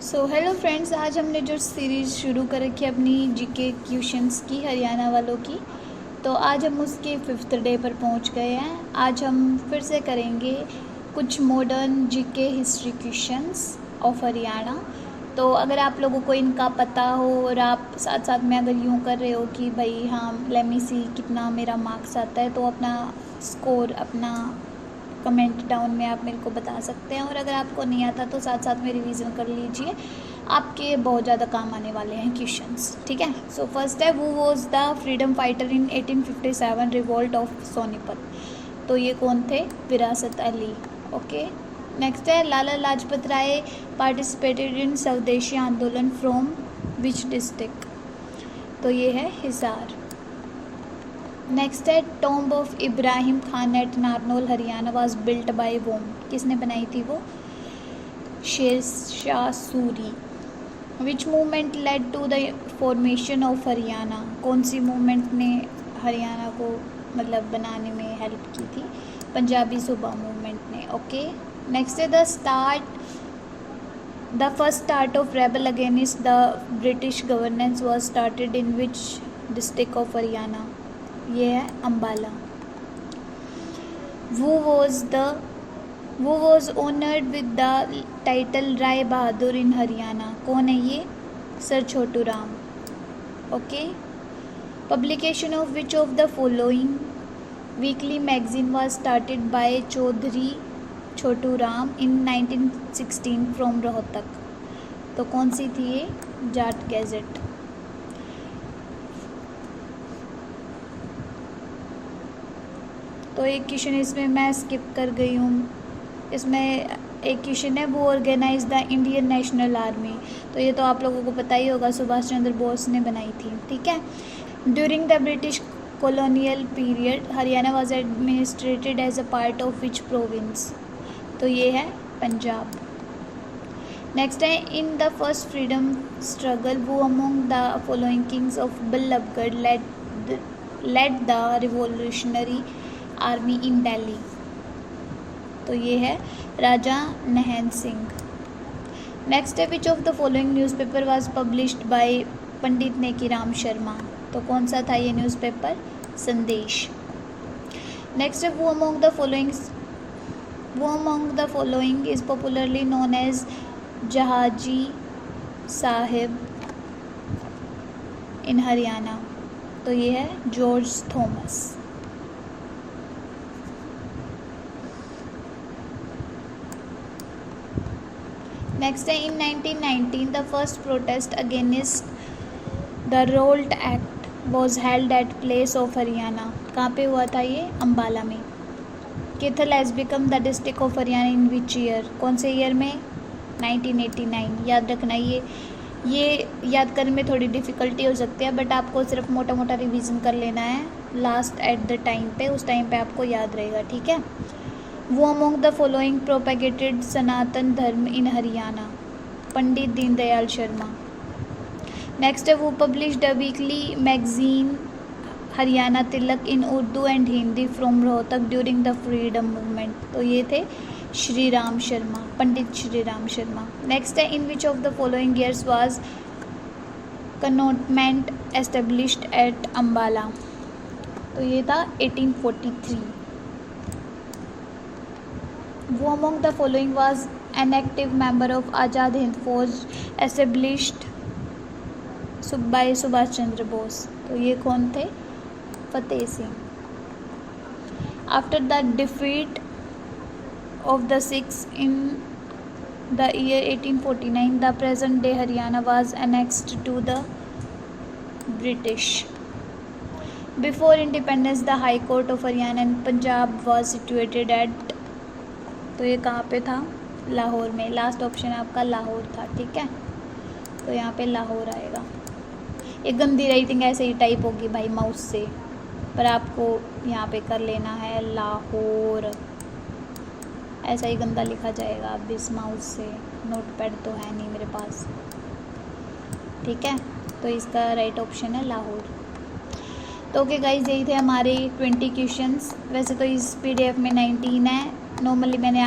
So hello friends, आज हमने जो सीरीज़ शुरू कर रखी है अपनी जीके क्वेश्चंस की हरियाणा वालों की, तो आज हम उसके 5th डे पर पहुंच गए हैं। आज हम फिर से करेंगे कुछ modern GK history questions of Haryana. तो अगर आप लोगों को इनका पता हो और आप साथ साथ में अगर यूँ कर रहे हो कि भाई हाँ लेट मी सी कितना मेरा मार्क्स आता है, तो अपना स्कोर अपना कमेंट डाउन में आप मेरे को बता सकते हैं। और अगर आपको नहीं आता तो साथ साथ में रिवीजन कर लीजिए, आपके बहुत ज़्यादा काम आने वाले हैं क्वेश्चंस। ठीक है। सो फर्स्ट है, वो was the freedom fighter in 1857 revolt of Sonipat. तो ये कौन थे? विरासत अली। ओके। नेक्स्ट है, लाला लाजपत राय पार्टिसिपेटेड इन स्वदेशी आंदोलन फ्रॉम विच डिस्ट्रिक्ट। तो ये है हिसार। नेक्स्ट है, tomb of Ibrahim Khan at Narnaul Haryana was built by whom. किसने बनाई थी वो? Sher Shah Suri. Which movement led to the formation of Haryana. कौन सी मूवमेंट ने हरियाणा को मतलब बनाने में हेल्प की थी? पंजाबी सूबा मूवमेंट ने। ओके। नेक्स्ट है, the first start of rebel against the British governance was started in which district of Haryana. ये है Ambala. Who was honoured with the title Rai Bahadur in Haryana. कौन है ये? Sir Chhotu Ram. Okay. Publication of which of the following weekly magazine was started by Chaudhary Chhotu Ram in 1916 from Rohtak. तो कौन सी थी ये? जाट गैजेट। तो एक क्वेश्चन इसमें मैं स्किप कर गई हूँ। इसमें एक क्वेश्चन है, वो organise the Indian National Army. तो ये तो आप लोगों को पता ही होगा, सुभाष चंद्र बोस ने बनाई थी। ठीक है। During the British colonial period Haryana was administered as a part of which province. तो ये है पंजाब। नेक्स्ट है, in the first freedom struggle who among the following kings of Ballabhgarh led the revolutionary army in Delhi. तो ये है राजा नहन सिंह। नेक्स्ट है, which of the following newspaper was published by Pandit Nekiram Sharma. तो कौन सा था ये न्यूज़पेपर? संदेश। नेक्स्ट है, who among the following is popularly known as Jahazi Sahib in Haryana. तो ये है जॉर्ज थॉमस। नेक्स्ट है, in 1919 the first protest against the Rowlatt Act was held at place of Haryana. कहाँ पे हुआ था ये? अम्बाला में। Kaithal has become the district of Haryana in which year. कौन से ईयर में? 1989। याद रखना, ये याद करने में थोड़ी डिफ़िकल्टी हो सकती है, बट आपको सिर्फ मोटा मोटा रिवीजन कर लेना है लास्ट एट द टाइम पे, उस टाइम पे आपको याद रहेगा। ठीक है। Who among the following propagated Sanatan Dharma in Haryana. Pandit Deendayal Sharma. Next है, who published a weekly magazine Haryana Tilak in Urdu and Hindi from Rohtak during the freedom movement. तो ये थे श्री राम शर्मा, पंडित श्री राम शर्मा। नेक्स्ट है, in which of the following years was cantonment established at Ambala. तो ये था 1843। Who among the following was an active member of Azad Hind Fauj established by Subhash Chandra Bose. तो ये कौन थे? Fateh Singh. After the defeat of the Sikhs in the year 1849 the present day Haryana was annexed to the British. Before independence the high court of Haryana and Punjab was situated at. तो ये कहाँ पे था? लाहौर में। लास्ट ऑप्शन आपका लाहौर था। ठीक है। तो यहाँ पे लाहौर आएगा। एक गंदी राइटिंग ऐसे ही टाइप होगी भाई माउस से, पर आपको यहाँ पे कर लेना है लाहौर। ऐसा ही गंदा लिखा जाएगा अब इस माउस से। नोटपैड तो है नहीं मेरे पास। ठीक है। तो इसका राइट ऑप्शन है लाहौर। तो ओके गाइज, यही थे हमारे 20 क्वेश्चंस। वैसे तो इस PDF में 19 है। नॉर्मली मैंने